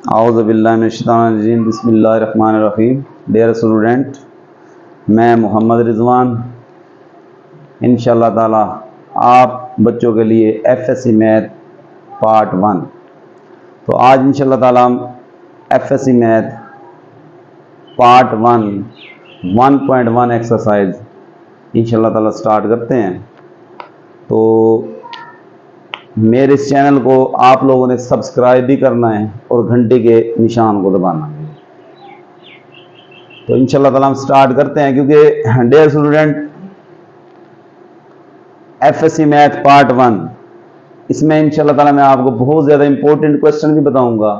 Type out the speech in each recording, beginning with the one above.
आऊज़ुबिल्लाहिमिनश्शैतानिर्रजीम बिस्मिल्लाहिर्रहमानिर्रहीम। Dear student, मैं मोहम्मद रिजवान इंशाअल्लाह ताला आप बच्चों के लिए एफएससी मैथ पार्ट 1। तो आज इंशाअल्लाह ताला हम एफएससी मैथ पार्ट 1 1.1 एक्सरसाइज इंशाअल्लाह ताला स्टार्ट करते हैं। तो मेरे इस चैनल को आप लोगों ने सब्सक्राइब भी करना है और घंटे के निशान को दबाना है। तो इंशाल्लाह ताला हम स्टार्ट करते हैं, क्योंकि dear student FSc math part 1 इसमें इंशाल्लाह ताला मैं आपको बहुत ज़्यादा इंपॉर्टेंट क्वेश्चन भी बताऊंगा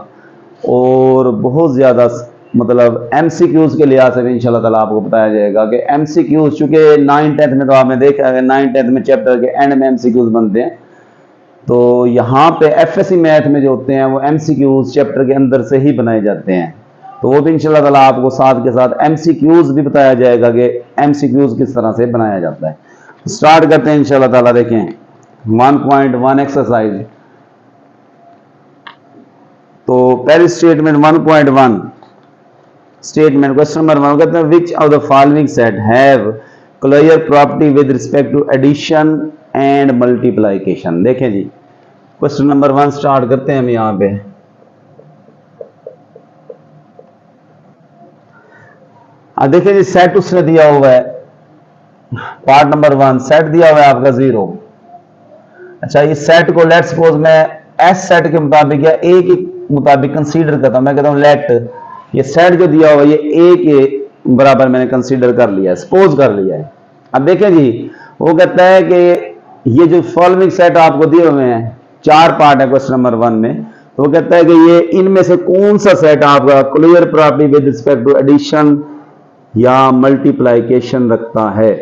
और बहुत ज़्यादा मतलब एमसीक्यूज के लिहाज से भी इंशाल्लाह ताला आपको बताया जाएगा कि एमसीक्यूज, चूंकि 9th-10th में तो आपने देखा है 9th-10th में चैप्टर के एंड में एमसीक्यूज बनते हैं। तो यहाँ पे एफएससी मैथ में जो होते हैं वो एमसीक्यूज चैप्टर के अंदर से ही बनाए जाते हैं। तो वो भी इंशाल्लाह ताला आपको साथ के साथ एमसीक्यूज भी बताया जाएगा कि एमसीक्यूज किस तरह से बनाया जाता है। स्टार्ट करते हैं इंशाल्लाह ताला। देखें 1.1 एक्सरसाइज। तो पहली स्टेटमेंट 1.1 स्टेटमेंट क्वेश्चन नंबर 1 कहते हैं which of the following set have clear property with respect to addition and multiplication. देखें जी, क्वेश्चन नंबर 1 स्टार्ट करते हैं हम यहां पे। देखिए जी, सेट उसने दिया हुआ है पार्ट नंबर 1, सेट दिया हुआ है आपका 0। अच्छा, ये सेट को लेट सपोज मैं एस सेट के मुताबिक या ए के मुताबिक कंसीडर करता हूं। मैं कहता हूं लेट ये सेट जो दिया हुआ है ये ए के बराबर मैंने कंसीडर कर लिया है, सपोज कर लिया है। अब देखें जी, वो कहता है कि ये जो फॉलोइंग सेट आपको दिए हुए हैं, 4 पार्ट है क्वेश्चन नंबर 1 में। तो वो कहता है कि ये इनमें से कौन सा सेट आपका clear property with respect to addition या मल्टीप्लिकेशन रखता है।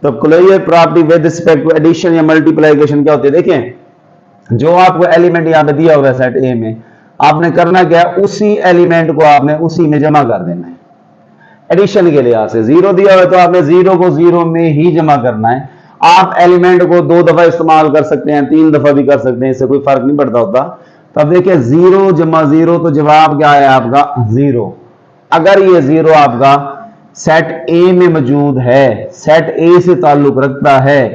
तो clear property with respect to addition या मल्टीप्लिकेशन क्या होती है। देखें, जो आपको एलिमेंट यहां पे दिया हुआ है सेट ए में, आपने करना क्या है, उसी एलिमेंट को आपने उसी में जमा कर देना है। एडिशन के लिहाज से 0 दिया हुआ है तो आपने 0 को 0 में ही जमा करना है। आप एलिमेंट को 2 दफा इस्तेमाल कर सकते हैं, 3 दफा भी कर सकते हैं, इससे कोई फर्क नहीं पड़ता होता। तब देखिए 0 जमा 0 तो जवाब क्या है आपका 0। अगर ये 0 आपका सेट ए में मौजूद है, सेट ए से ताल्लुक रखता है,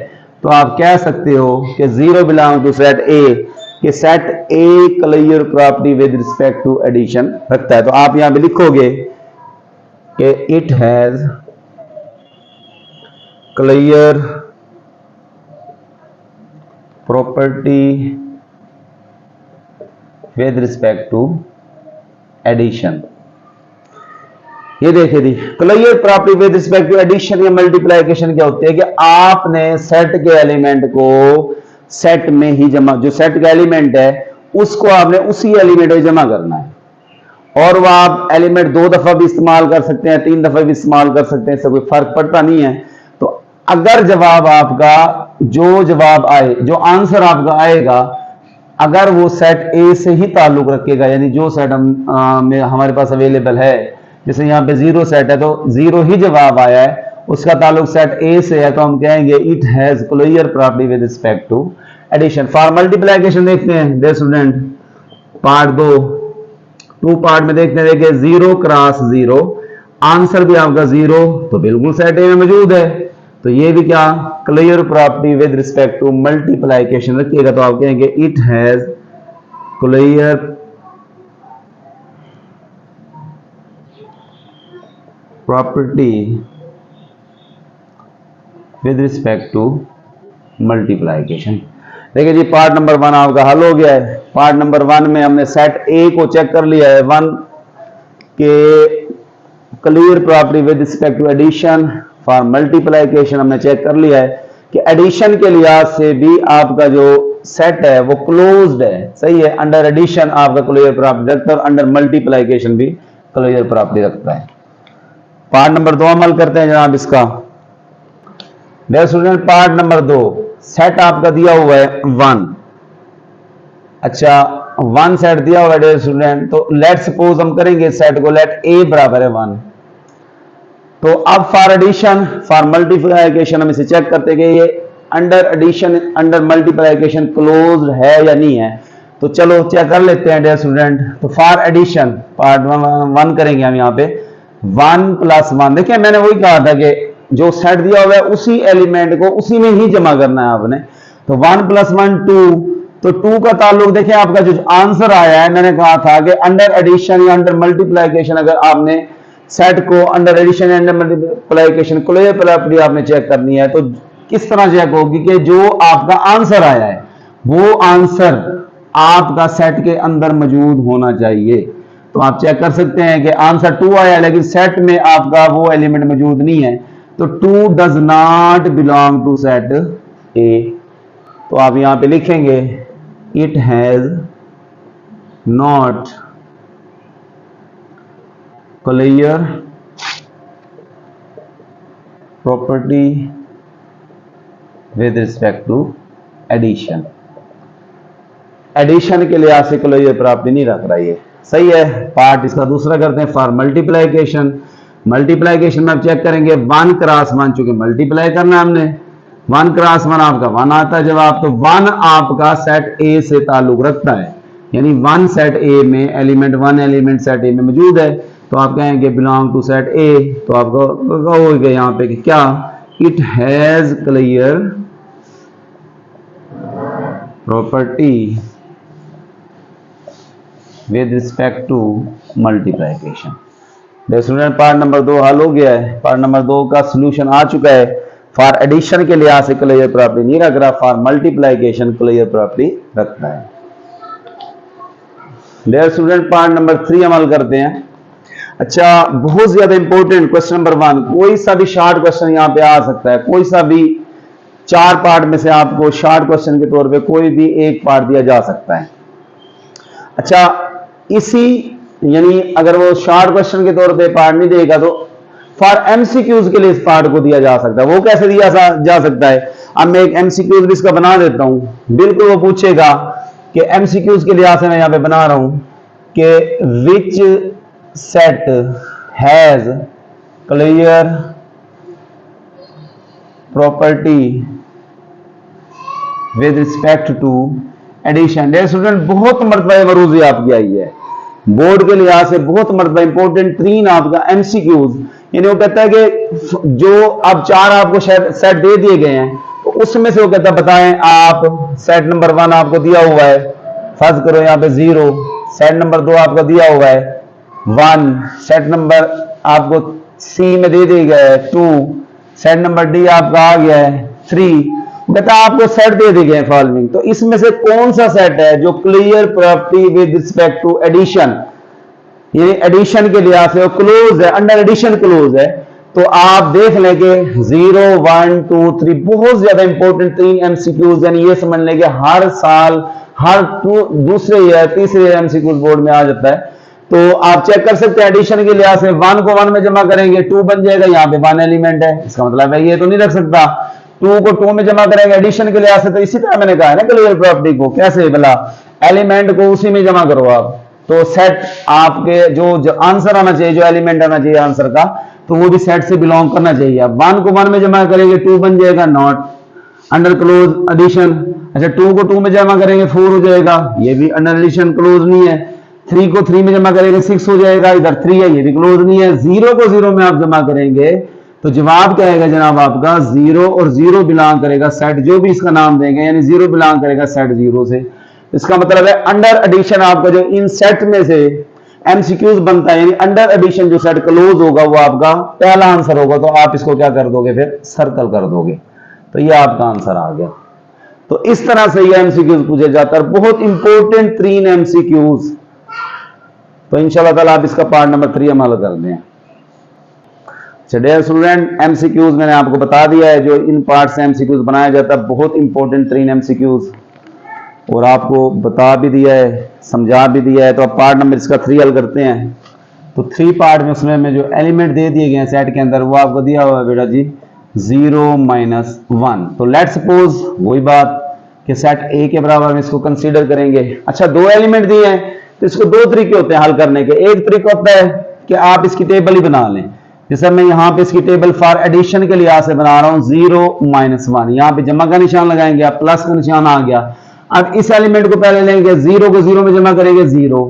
तो आप कह सकते हो कि 0 बिलोंग टू सेट ए, कि set A clear property with respect to addition रखता है। तो आप यहां पे लिखोगे कि it has clear property with respect to addition. ये देखिए जी, clear property with respect to addition या मल्टीप्लिकेशन क्या होती है कि आपने सेट के एलिमेंट को सेट में ही जमा, जो सेट का एलिमेंट है उसको आपने उसी एलिमेंट में जमा करना है। और वह आप एलिमेंट 2 दफा भी इस्तेमाल कर सकते हैं, 3 दफा भी इस्तेमाल कर सकते हैं, इससे कोई फर्क पड़ता नहीं है। तो अगर जवाब आपका जो जवाब आए, जो आंसर आपका आएगा, अगर वो सेट ए से ही ताल्लुक रखेगा, यानी जो सेट में हमारे पास अवेलेबल है, जैसे यहाँ पे 0 सेट है तो 0 ही जवाब आया है, उसका ताल्लुक सेट ए से है, तो हम कहेंगे it has clear property with respect to addition. For multiplication देखते हैं डियर स्टूडेंट, पार्ट 2 पार्ट में देखते हैं। देखिए 0 क्रॉस 0, आंसर भी आपका 0, तो बिल्कुल सेट ए में मौजूद है। तो ये भी क्या clear property with respect to multiplication रखिएगा, तो आप कहेंगे it has clear property with respect to multiplication. देखिए जी, पार्ट नंबर 1 आपका हल हो गया है। पार्ट नंबर 1 में हमने सेट ए को चेक कर लिया है 1 के clear property with respect to addition. For multiplication हमने चेक कर लिया है कि एडिशन के लिहाज से भी आपका जो सेट है वो क्लोज्ड है, सही है। अंडर एडिशन आपका क्लियर प्रॉपर्टी रखता है और अंडर मल्टीप्लिकेशन भी क्लियर प्रॉपर्टी रखता है। पार्ट नंबर 2 अमल करते हैं जनाब इसका। Dear student, part number 2, set आपका दिया हुआ है 1। अच्छा, 1 सेट दिया हुआ है डियर स्टूडेंट, तो लेट सपोज हम करेंगे सेट को लेट ए बराबर है 1। तो अब फॉर एडिशन, फॉर मल्टीप्लिकेशन हम इसे चेक करते हैं कि ये under addition under multiplication closed है या नहीं है। तो चलो चेक कर लेते हैं डियर स्टूडेंट। तो फॉर एडिशन पार्ट 1 करेंगे हम यहाँ पे 1 + 1। देखिए मैंने वही कहा था कि जो सेट दिया हुआ है उसी एलिमेंट को उसी में ही जमा करना है आपने। तो 1 + 1 2, तो 2 का ताल्लुक देखिए आपका जो आंसर आया है, मैंने कहा था कि अंडर एडिशन या अंडर मल्टीप्लिकेशन अगर आपने सेट को अंडर एडिशन या अंडर मल्टीप्लिकेशन क्लोजर प्रॉपर्टी आपने चेक करनी है तो किस तरह चेक होगी कि जो आपका आंसर आया है वो आंसर आपका सेट के अंदर मौजूद होना चाहिए। तो आप चेक कर सकते हैं कि आंसर 2 आया लेकिन सेट में आपका वो एलिमेंट मौजूद नहीं है, तो 2 does not belong to set A. तो आप यहां पे लिखेंगे it has not clear property with respect to addition. Addition के लिहाज से क्लोजर प्रॉपर्टी नहीं रख रहा है। सही है। पार्ट इसका दूसरा करते हैं फॉर मल्टीप्लिकेशन। मल्टीप्लिकेशन में आप चेक करेंगे 1 × 1, चूंकि मल्टीप्लाई करना है हमने 1 × 1 आपका 1 आता है जवाब। तो 1 आपका सेट ए से ताल्लुक रखता है, यानी 1 सेट ए में एलिमेंट 1 एलिमेंट सेट ए में मौजूद है। तो आप कहेंगे बिलोंग टू सेट ए। तो आपको कहोगे यहां पे कि क्या it has clear property with respect to multiplication. Student part number 2 हल हो गया है। पार्ट नंबर 2 का सॉल्यूशन आ चुका है। फॉर एडिशन के लिहाज से क्लियर प्रॉपर्टी नहीं रख रहा, फॉर मल्टीप्लिकेशन क्लियर प्रॉपर्टी रखता है। डियर स्टूडेंट पार्ट नंबर 3 अमल करते हैं। अच्छा, बहुत ज्यादा इंपॉर्टेंट क्वेश्चन नंबर 1। कोई सा भी शॉर्ट क्वेश्चन यहां पे आ सकता है, कोई सा भी 4 पार्ट में से आपको शॉर्ट क्वेश्चन के तौर पे कोई भी एक पार्ट दिया जा सकता है। अच्छा, इसी यानी अगर वो शॉर्ट क्वेश्चन के तौर पे पार्ट नहीं देगा तो फॉर एमसीक्यूज के लिए इस पार्ट को दिया जा सकता है। वो कैसे दिया जा सकता है? अब मैं एक एमसीक्यूज भी इसका बना देता हूं। बिल्कुल वो पूछेगा कि एमसीक्यूज के लिहाज से मैं यहां पे बना रहा हूं कि which set has clear property with respect to addition. Student बहुत मरतबा मरूजी आपकी आई है बोर्ड के लिहाज से, बहुत मरतबा इंपॉर्टेंट 3 आपका एमसीक्यूज। यानी वो कहता है कि जो अब 4 आपको सेट दे दिए गए हैं तो उसमें से वो कहता है बताएं आप सेट नंबर 1 आपको दिया हुआ है, फर्ज करो यहाँ पे 0। सेट नंबर 2 आपका दिया हुआ है 1। सेट नंबर आपको सी में दे दिया गया है 2। सेट नंबर डी आपका आ गया है 3। कहता आपको सेट दे दिए गए फॉलोइंग, तो इसमें से कौन सा सेट है जो clear property with respect to addition, यानी एडिशन के लिहाज से क्लोज है, अंडर एडिशन क्लोज है। तो आप देख लें कि 0 1 2 3 बहुत ज्यादा इंपॉर्टेंट 3 एमसीक्यूज, यानी ये समझ लें कि हर साल हर दूसरे या तीसरे एमसीक्यूज बोर्ड में आ जाता है। तो आप चेक कर सकते हैं एडिशन के लिहाज से 1 को 1 में जमा करेंगे 2 बन जाएगा, यहाँ पे 1 एलिमेंट है, इसका मतलब है ये तो नहीं रख सकता। 2 को 2 में जमा करेंगे एडिशन के लिहाज से, तो इसी तरह मैंने कहा है ना क्लियर प्रॉपर्टी को कैसे भला एलिमेंट को उसी में जमा करो आप। तो सेट आपके जो आंसर आना चाहिए, जो एलिमेंट आना चाहिए आंसर का, तो वो भी सेट से बिलोंग करना चाहिए। अब 1 को 1 में जमा करेंगे 2 बन जाएगा, नॉट अंडर क्लोज एडिशन। अच्छा, 2 को 2 में जमा करेंगे 4 हो जाएगा, ये भी अंडर एडिशन क्लोज नहीं है। 3 को 3 में जमा करेंगे 6 हो जाएगा, इधर 3 है, ये भी क्लोज नहीं है। 0 को 0 में आप जमा करेंगे तो जवाब क्या आएगा जनाब आपका 0 और 0 बिलोंग करेगा सेट, जो भी इसका नाम देंगे, यानी 0 बिलोंग करेगा सेट 0 से। इसका मतलब है अंडर एडिशन आपका जो इन सेट में से एमसीक्यूज बनता है, यानी अंडर एडिशन जो सेट क्लोज होगा वो आपका पहला आंसर होगा। तो आप इसको क्या कर दोगे, फिर सर्कल कर दोगे, तो ये आपका आंसर आ गया। तो इस तरह से ये एमसीक्यूज पूछे जाता है, बहुत इंपॉर्टेंट 3 एमसीक्यूज। तो इंशाल्लाह ताला आप इसका पार्ट नंबर 3 अमल कर दें। डियर स्टूडेंट, एमसीक्यूज मैंने आपको बता दिया है, जो इन पार्ट से एमसीक्यूज बनाया जाता है, बहुत इंपॉर्टेंट 3 एमसीक्यूज, और आपको बता भी दिया है, समझा भी दिया है। तो अब पार्ट नंबर इसका 3 हल करते हैं। तो 3 पार्ट में उसमें जो एलिमेंट दे दिए गए हैं सेट के अंदर, वो आपको दिया हुआ है बेटा जी 0 - 1। तो लेट सपोज वही बात कि सेट ए के बराबर में इसको कंसीडर करेंगे। अच्छा, 2 एलिमेंट दिए हैं तो इसको 2 तरीके होते हैं हल करने के। एक तरीका होता है कि आप इसकी टेबल ही बना लें, जैसे मैं यहां पे इसकी टेबल फॉर एडिशन के लिहाज से बना रहा हूं 0 - 1, यहां पे जमा का निशान लगाएंगे, आप प्लस का निशान आ गया। अब इस एलिमेंट को पहले लेंगे, 0 को 0 में जमा करेंगे 0,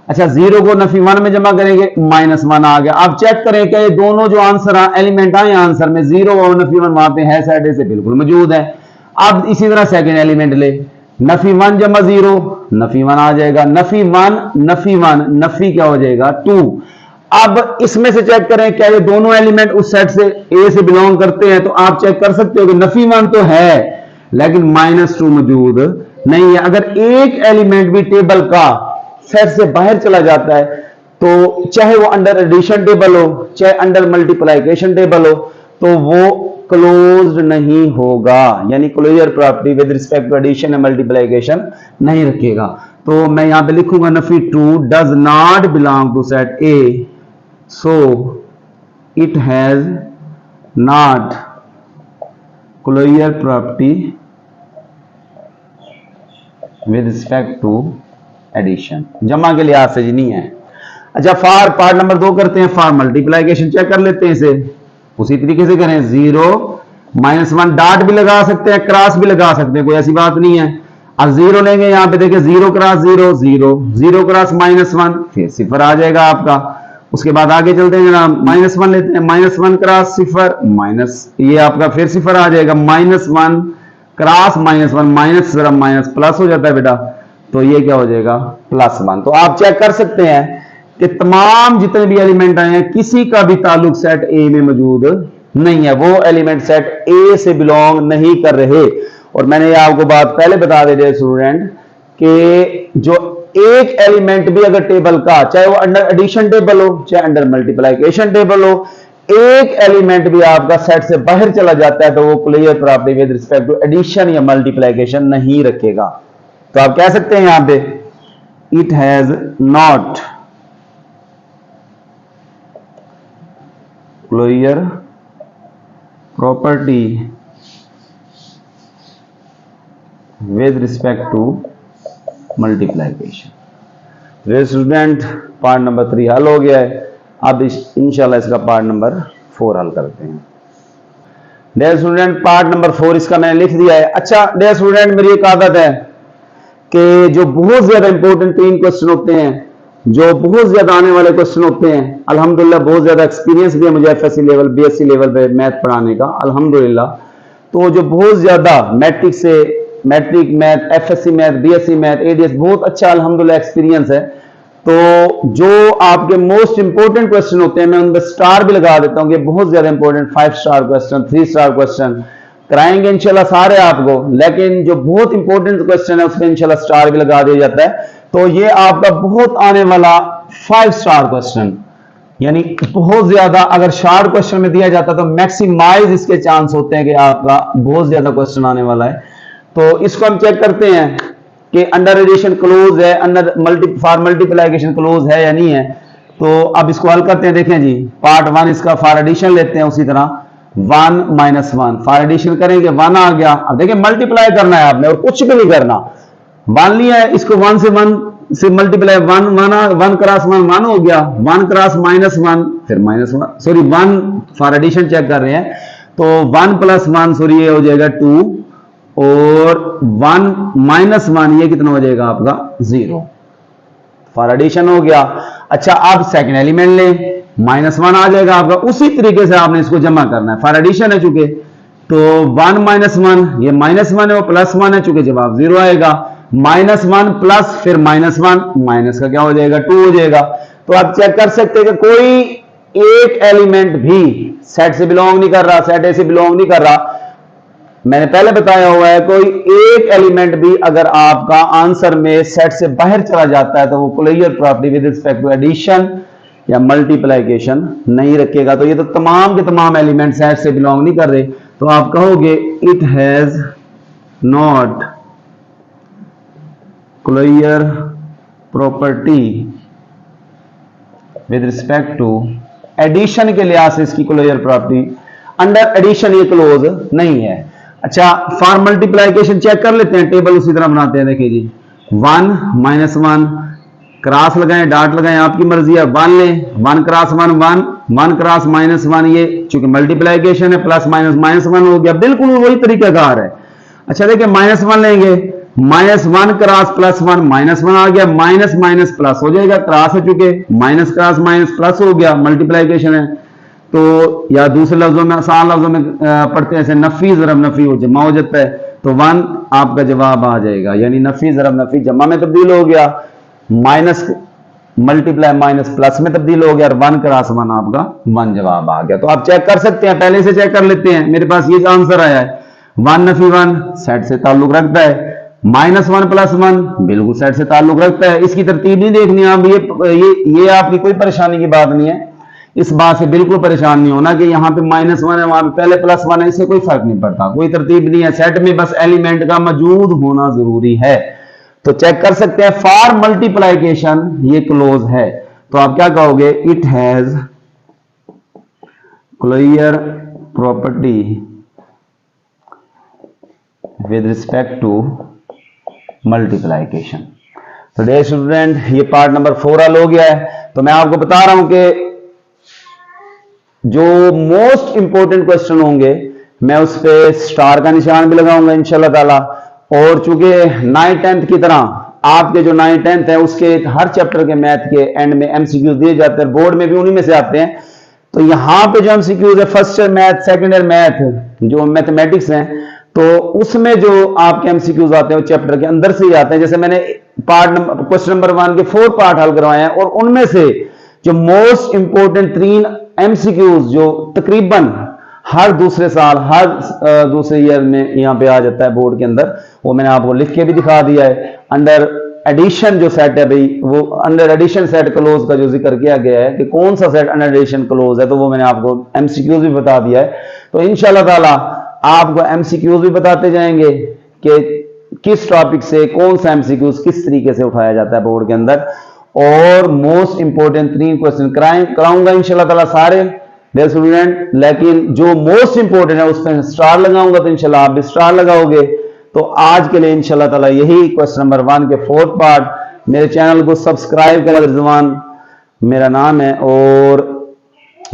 अच्छा 0 को नफी 1 में जमा करेंगे -1 आ गया। अब चेक करें कि ये दोनों जो आंसर एलिमेंट आए आंसर में 0 और नफी 1 वहां पे है, साइड ए से बिल्कुल मौजूद है। अब इसी तरह सेकंड एलिमेंट ले, नफी 1 जमा 0, नफी 1 आ जाएगा, नफी 1 नफी 1 नफी क्या हो जाएगा 2। अब इसमें से चेक करें क्या ये दोनों एलिमेंट उस सेट से ए से बिलोंग करते हैं, तो आप चेक कर सकते हो कि नफी 1 तो है लेकिन -2 मौजूद नहीं है। अगर एक एलिमेंट भी टेबल का सेट से बाहर चला जाता है तो चाहे वो अंडर एडिशन टेबल हो चाहे अंडर मल्टीप्लिकेशन टेबल हो तो वो क्लोज्ड नहीं होगा, यानी closure property with respect to addition and multiplication नहीं रखेगा। तो मैं यहां पे लिखूंगा नफी 2 does not belong to set A, so it has not closure property with respect to addition, जमा के लिहाज से नहीं है। अच्छा फॉर पार्ट नंबर 2 करते हैं, फॉर मल्टीप्लिकेशन चेक कर लेते हैं, इसे उसी तरीके से करें, 0 -1 डॉट भी लगा सकते हैं, क्रॉस भी लगा सकते हैं, कोई ऐसी बात नहीं है। अब 0 लेंगे, यहां पे देखिए 0 क्रॉस 0 0, 0 क्रॉस -1 फिर 0 आ जाएगा आपका। उसके बाद आगे चलते हैं जनाब, -1 लेते हैं, -1 क्रॉस 0 माइनस, ये आपका फिर 0 आ जाएगा, -1 क्रॉस -1 माइनस जरा माइनस प्लस हो जाता है बेटा, तो ये क्या हो जाएगा +1। तो आप चेक कर सकते हैं कि तमाम जितने भी एलिमेंट आए हैं किसी का भी ताल्लुक सेट ए में मौजूद नहीं है, वो एलिमेंट सेट ए से बिलोंग नहीं कर रहे। और मैंने ये आपको बात पहले बता दे रहे स्टूडेंट कि जो एक एलिमेंट भी अगर टेबल का, चाहे वो अंडर एडिशन टेबल हो चाहे अंडर मल्टीप्लिकेशन टेबल हो, एक एलिमेंट भी आपका सेट से बाहर चला जाता है तो वो closure property with respect to addition या मल्टीप्लिकेशन नहीं रखेगा। तो आप कह सकते हैं यहां पे it has not closure property with respect to multiplication. वे स्टूडेंट पार्ट नंबर 3 हल हो गया है, अब इंशाल्लाह इसका पार्ट नंबर 4 हल करते हैं। डियर स्टूडेंट पार्ट नंबर 4 इसका मैंने लिख दिया है। अच्छा डियर स्टूडेंट मेरी एक आदत है कि जो बहुत ज्यादा इंपॉर्टेंट 3 क्वेश्चन होते हैं, जो बहुत ज्यादा आने वाले क्वेश्चन होते हैं, अल्हम्दुलिल्लाह बहुत ज्यादा एक्सपीरियंस भी है मुझे एफएससी लेवल बीएससी लेवल पे मैथ पढ़ाने का अल्हम्दुलिल्लाह। तो जो बहुत ज्यादा मैट्रिक से matric math, FSc math, BSc math, ADS बहुत अच्छा अल्हम्दुलिल्लाह एक्सपीरियंस है। तो जो आपके मोस्ट इंपोर्टेंट क्वेश्चन होते हैं मैं उन पर स्टार भी लगा देता हूं कि बहुत ज्यादा important 5 star question 3 star question कराएंगे इंशाल्लाह सारे आपको, लेकिन जो बहुत इंपॉर्टेंट क्वेश्चन है उसमें इंशाल्लाह स्टार भी लगा दिया जाता है। तो ये आपका बहुत आने वाला 5 स्टार क्वेश्चन, यानी बहुत ज्यादा अगर शार्ट क्वेश्चन में दिया जाता तो मैक्सिमाइज इसके चांस होते हैं कि आपका बहुत ज्यादा क्वेश्चन आने वाला है। तो इसको हम चेक करते हैं कि अंडर एडिशन क्लोज है, अंडर फॉर मल्टीप्लिकेशन क्लोज है या नहीं है। तो अब इसको हल करते हैं। देखें जी पार्ट 1 इसका फॉर एडिशन लेते हैं, उसी तरह 1 - 1 फॉर एडिशन करेंगे 1 आ गया। अब देखिए मल्टीप्लाई करना है आपने और कुछ भी नहीं करना, 1 लिया है इसको 1 से मल्टीप्लाई 1 क्रॉस 1 हो गया, 1 क्रॉस -1 फिर -1 सॉरी 1 फॉर एडिशन चेक कर रहे हैं तो 1 + 1 सॉरी ये हो जाएगा 2 और 1 - 1 ये कितना हो जाएगा आपका 0, फॉर एडिशन हो गया। अच्छा अब सेकंड एलिमेंट ले, -1 आ जाएगा आपका, उसी तरीके से आपने इसको जमा करना है, फॉर एडिशन है चूंकि, तो 1 - 1 ये -1 है वो +1 है, चूंकि जवाब 0 आएगा, -1 प्लस फिर -1 माइनस का क्या हो जाएगा 2 हो जाएगा। तो आप चेक कर सकते हैं कि कोई एक एलिमेंट भी सेट से बिलोंग नहीं कर रहा, सेट ए से बिलोंग नहीं कर रहा। मैंने पहले बताया हुआ है कोई एक एलिमेंट भी अगर आपका आंसर में सेट से बाहर चला जाता है तो वो closure property with respect to addition या मल्टीप्लिकेशन नहीं रखेगा। तो ये तो तमाम के तमाम एलिमेंट सेट से बिलोंग नहीं कर रहे, तो आप कहोगे it has not closure property with respect to addition के लिहाज से इसकी क्लोजर प्रॉपर्टी, अंडर एडिशन ये क्लोज नहीं है। अच्छा फॉर मल्टीप्लिकेशन चेक कर लेते हैं, टेबल उसी तरह बनाते हैं। देखिए जी 1 - 1 क्रॉस लगाएं डॉट लगाएं आपकी मर्जी है, 1 लें 1 क्रॉस 1 1 1 क्रॉस -1 ये चूंकि मल्टीप्लिकेशन है +- -1 हो गया, बिल्कुल वही तरीकाकार है। अच्छा देखिए -1 लेंगे -1 क्रॉस +1 -1 आ गया, माइनस माइनस प्लस हो जाएगा, क्रॉस हो चुके, माइनस क्रॉस माइनस प्लस हो गया, मल्टीप्लाइकेशन है। तो या दूसरे लफ्जों में, आसान लफ्जों में पढ़ते हैं ऐसे, नफी ज़रब नफी हो जमा हो जाता है, तो 1 आपका जवाब आ जाएगा, यानी नफी ज़रब नफी जमा में तब्दील हो गया, माइनस मल्टीप्लाई माइनस प्लस में तब्दील हो गया, और 1 क्रॉस 1 आपका 1 जवाब आ गया। तो आप चेक कर सकते हैं, पहले से चेक कर लेते हैं। मेरे पास ये आंसर आया है, 1 नफी 1 सेट से ताल्लुक रखता है, -1 + 1 बिल्कुल सेट से ताल्लुक रखता है। इसकी तरतीब नहीं देखनी आप, ये आपकी कोई परेशानी की बात नहीं है, इस बात से बिल्कुल परेशान नहीं होना कि यहाँ पे -1 है, वहां पे पहले +1 है, इससे कोई फर्क नहीं पड़ता, कोई तरतीब नहीं है। सेट में बस एलिमेंट का मौजूद होना जरूरी है। तो चेक कर सकते हैं, फॉर मल्टीप्लाइकेशन ये क्लोज है, तो आप क्या कहोगे, it has clear property with respect to multiplication. तो डियर स्टूडेंट, ये पार्ट नंबर 4 हल हो गया है। तो मैं आपको बता रहा हूं कि जो मोस्ट इंपॉर्टेंट क्वेश्चन होंगे मैं उस पर स्टार का निशान भी लगाऊंगा इंशाल्लाह ताला। और चूंकि 9th 10th की तरह आपके जो 9th 10th है उसके हर चैप्टर के मैथ के एंड में एमसीक्यू दिए जाते हैं, बोर्ड में भी उन्हीं में से आते हैं। तो यहां पे जो एमसीक्यूज है, first year math, second year math, जो मैथमेटिक्स हैं, तो उसमें जो आपके एमसीक्यूज आते हैं वो चैप्टर के अंदर से ही आते हैं। जैसे मैंने क्वेश्चन नंबर 1 के 4 पार्ट हल करवाए हैं, और उनमें से जो मोस्ट इंपोर्टेंट 3 एमसीक्यूज जो तकरीबन हर दूसरे साल, हर दूसरे ईयर में यहां पे आ जाता है बोर्ड के अंदर, वो मैंने आपको लिख के भी दिखा दिया है। अंडर एडिशन जो सेट है भाई, वो अंडर एडिशन सेट क्लोज का जो जिक्र किया गया है कि कौन सा सेट अंडर एडिशन क्लोज है, तो वो मैंने आपको एमसीक्यूज भी बता दिया है। तो इंशाल्लाह ताला आपको एमसीक्यूज भी बताते जाएंगे कि किस टॉपिक से कौन सा एमसीक्यूज किस तरीके से उठाया जाता है बोर्ड के अंदर, और मोस्ट इंपोर्टेंट 3 क्वेश्चन कराऊंगा इंशाल्लाह ताला सारे डियर स्टूडेंट। लेकिन जो मोस्ट इंपोर्टेंट है उस पर स्टार लगाऊंगा, तो इंशाल्लाह आप भी स्टार लगाओगे। तो आज के लिए इंशाल्लाह ताला यही क्वेश्चन नंबर 1 के 4th पार्ट। मेरे चैनल को सब्सक्राइब करें, रिजवान मेरा नाम है, और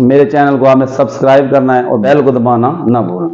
मेरे चैनल को आपने सब्सक्राइब करना है और बेल को दबाना ना भूलना।